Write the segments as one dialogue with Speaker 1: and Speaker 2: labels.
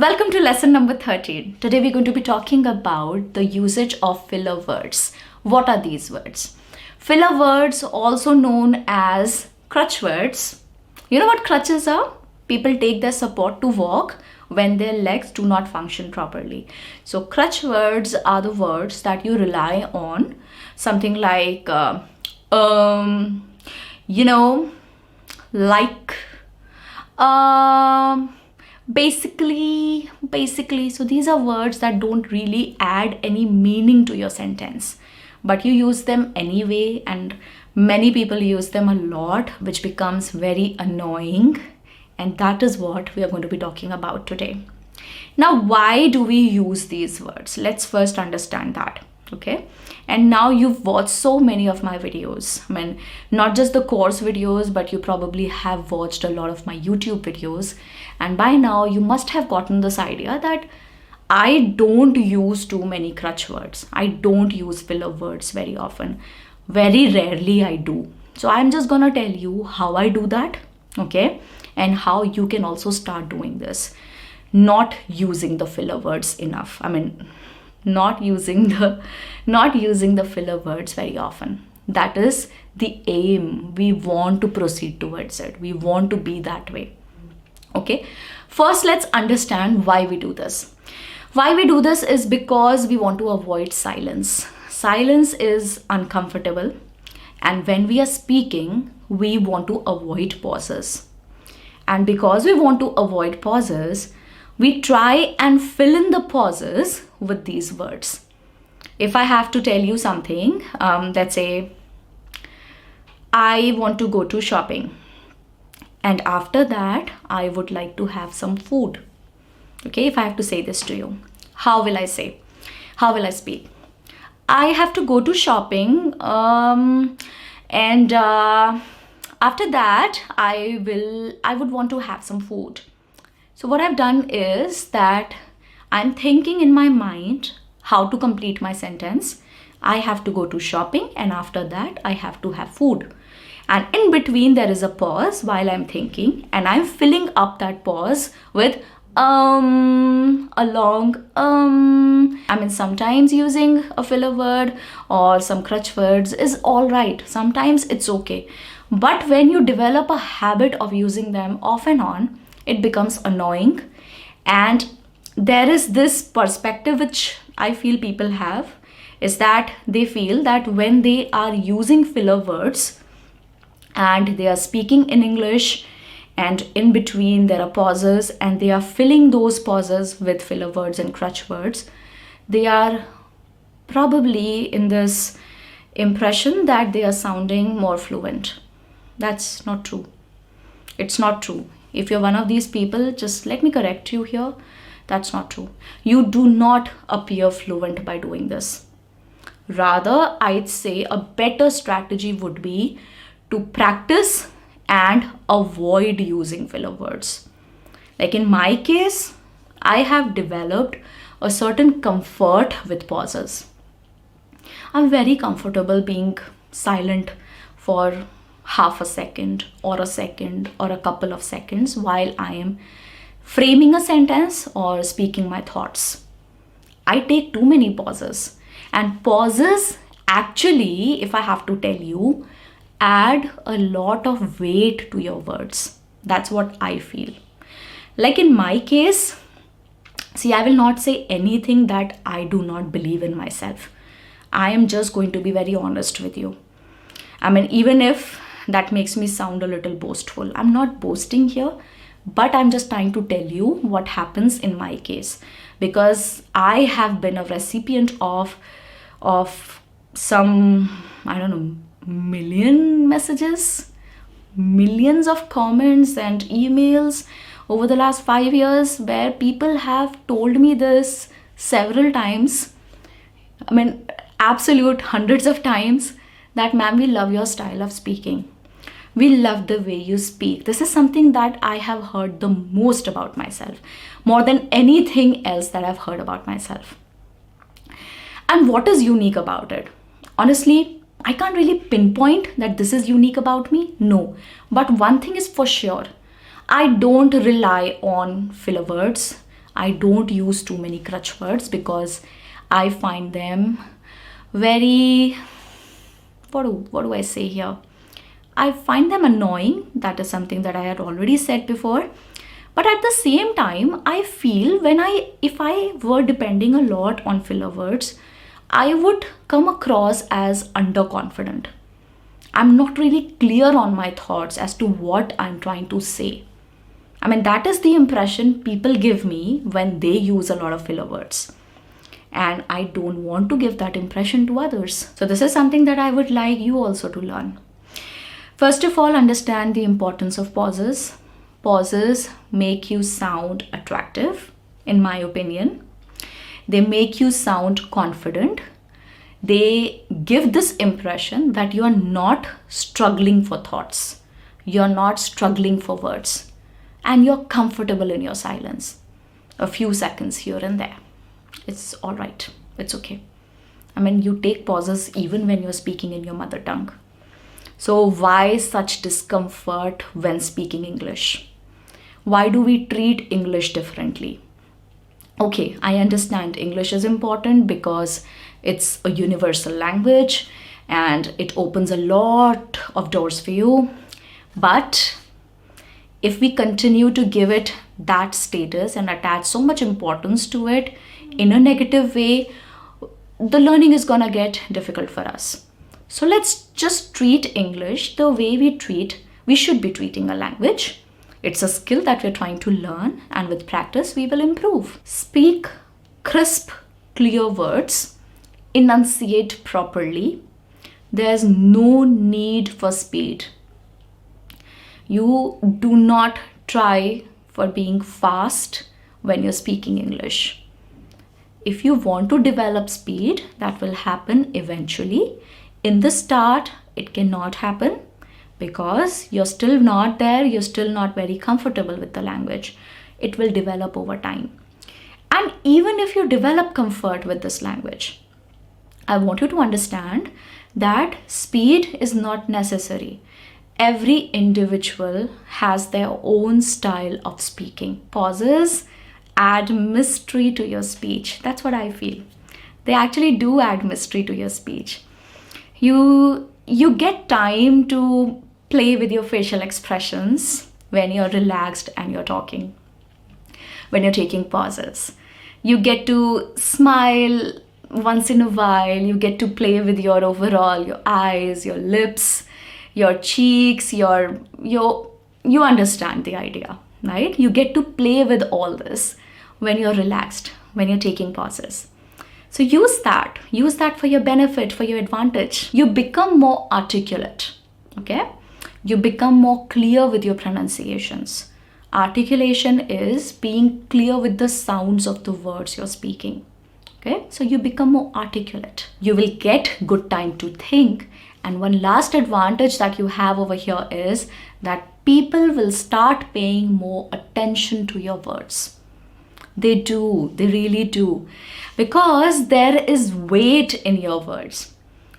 Speaker 1: Welcome to lesson number 13. Today we're going to be talking about the usage of filler words. What are these words? Filler words, also known as crutch words. You know what crutches are? People take their support to walk when their legs do not function properly. So crutch words are the words that you rely on. Something like, like, basically, so these are words that don't really add any meaning to your sentence, but you use them anyway, and many people use them a lot, which becomes very annoying. And that is what we are going to be talking about today. Now, why do we use these words? Let's first understand that. Okay, and now you've watched so many of my videos. I mean, not just the course videos, but you probably have watched a lot of my YouTube videos, and by now you must have gotten this idea that I don't use too many crutch words. I don't use filler words very often. Very rarely I do. So I'm just gonna tell you how I do that, okay, and how you can also start doing this, not using the filler words enough. I mean, not using the filler words very often. That is the aim. We want to proceed towards it. We want to be that way. Okay, first let's understand why we do this. Why we do this is because we want to avoid silence. Silence is uncomfortable, and when we are speaking, we want to avoid pauses. And because we want to avoid pauses, we try and fill in the pauses with these words. If I have to tell you something, let's say, I want to go to shopping, and after that, I would like to have some food. Okay, if I have to say this to you, how will I say? How will I speak? I have to go to shopping, and after that, I would want to have some food. So what I've done is that I'm thinking in my mind how to complete my sentence. I have to go to shopping, and after that I have to have food. And in between there is a pause while I'm thinking, and I'm filling up that pause with a long I mean, sometimes using a filler word or some crutch words is all right. Sometimes it's okay. But when you develop a habit of using them off and on, it becomes annoying. And there is this perspective which I feel people have, is that they feel that when they are using filler words and they are speaking in English, and in between there are pauses, and they are filling those pauses with filler words and crutch words, they are probably in this impression that they are sounding more fluent. That's not true. It's not true. If you're one of these people, just let me correct you here. That's not true. You do not appear fluent by doing this. Rather, I'd say a better strategy would be to practice and avoid using filler words. Like in my case, I have developed a certain comfort with pauses. I'm very comfortable being silent for half a second or a couple of seconds while I am framing a sentence or speaking my thoughts. I take too many pauses, and pauses actually, if I have to tell you, add a lot of weight to your words. That's what I feel. Like in my case, see, I will not say anything that I do not believe in myself. I am just going to be very honest with you. I mean, even if that makes me sound a little boastful, I'm not boasting here, but I'm just trying to tell you what happens in my case, because I have been a recipient of some, I don't know, million messages, millions of comments and emails over the last 5 years, where people have told me this several times. I mean, absolute hundreds of times, that ma'am, we love your style of speaking. We love the way you speak. This is something that I have heard the most about myself, more than anything else that I've heard about myself. And what is unique about it? Honestly, I can't really pinpoint that this is unique about me. No. But one thing is for sure, I don't rely on filler words. I don't use too many crutch words because I find them very, what do I say here? I find them annoying. That is something that I had already said before. But at the same time, I feel if I were depending a lot on filler words, I would come across as underconfident. I'm not really clear on my thoughts as to what I'm trying to say. I mean, that is the impression people give me when they use a lot of filler words. And I don't want to give that impression to others. So this is something that I would like you also to learn. First of all, understand the importance of pauses. Pauses make you sound attractive, in my opinion. They make you sound confident. They give this impression that you are not struggling for thoughts. You're not struggling for words. And you're comfortable in your silence. A few seconds here and there. It's all right. It's okay. I mean, you take pauses even when you're speaking in your mother tongue. So why such discomfort when speaking English? Why do we treat English differently? Okay, I understand English is important because it's a universal language and it opens a lot of doors for you. But if we continue to give it that status and attach so much importance to it in a negative way, the learning is gonna get difficult for us. So let's just treat English the way we should be treating a language. It's a skill that we're trying to learn, and with practice, we will improve. Speak crisp, clear words, enunciate properly. There's no need for speed. You do not try for being fast when you're speaking English. If you want to develop speed, that will happen eventually. In the start, it cannot happen because you're still not there, you're still not very comfortable with the language. It will develop over time. And even if you develop comfort with this language, I want you to understand that speed is not necessary. Every individual has their own style of speaking. Pauses add mystery to your speech. That's what I feel. They actually do add mystery to your speech. You get time to play with your facial expressions when you're relaxed and you're talking, when you're taking pauses. You get to smile once in a while. You get to play with your overall, your eyes, your lips, your cheeks, you understand the idea, right? You get to play with all this when you're relaxed, when you're taking pauses. So use that for your benefit, for your advantage. You become more articulate, okay? You become more clear with your pronunciations. Articulation is being clear with the sounds of the words you're speaking, okay? So you become more articulate. You will get good time to think. And one last advantage that you have over here is that people will start paying more attention to your words. They do, they really do. Because there is weight in your words.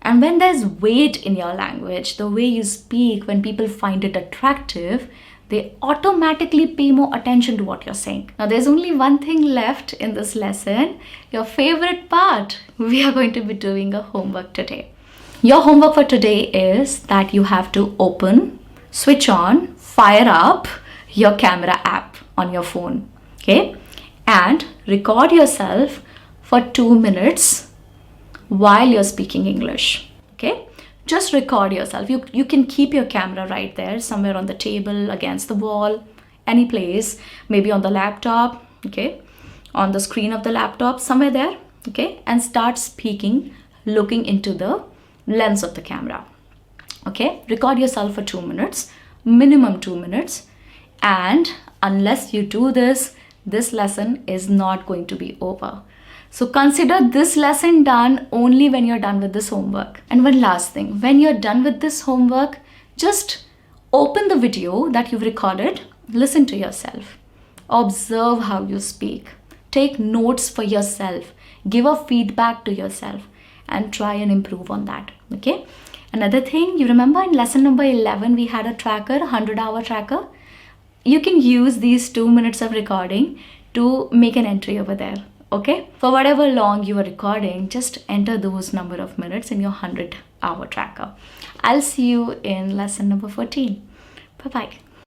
Speaker 1: And when there's weight in your language, the way you speak, when people find it attractive, they automatically pay more attention to what you're saying. Now, there's only one thing left in this lesson, your favorite part. We are going to be doing a homework today. Your homework for today is that you have to switch on, fire up your camera app on your phone, okay? And record yourself for 2 minutes while you're speaking English, okay? Just record yourself. You can keep your camera right there, somewhere on the table, against the wall, any place, maybe on the laptop, okay? On the screen of the laptop, somewhere there, okay? And start speaking, looking into the lens of the camera, okay? Record yourself for 2 minutes, minimum 2 minutes. And unless you do this, this lesson is not going to be over. So consider this lesson done only when you're done with this homework. And one last thing, when you're done with this homework, just open the video that you've recorded, listen to yourself, observe how you speak, take notes for yourself, give a feedback to yourself, and try and improve on that, okay? Another thing, you remember in lesson number 11, we had a tracker, 100-hour tracker. You can use these 2 minutes of recording to make an entry over there. Okay, for whatever long you are recording, just enter those number of minutes in your 100-hour tracker. I'll see you in lesson number 14. Bye bye.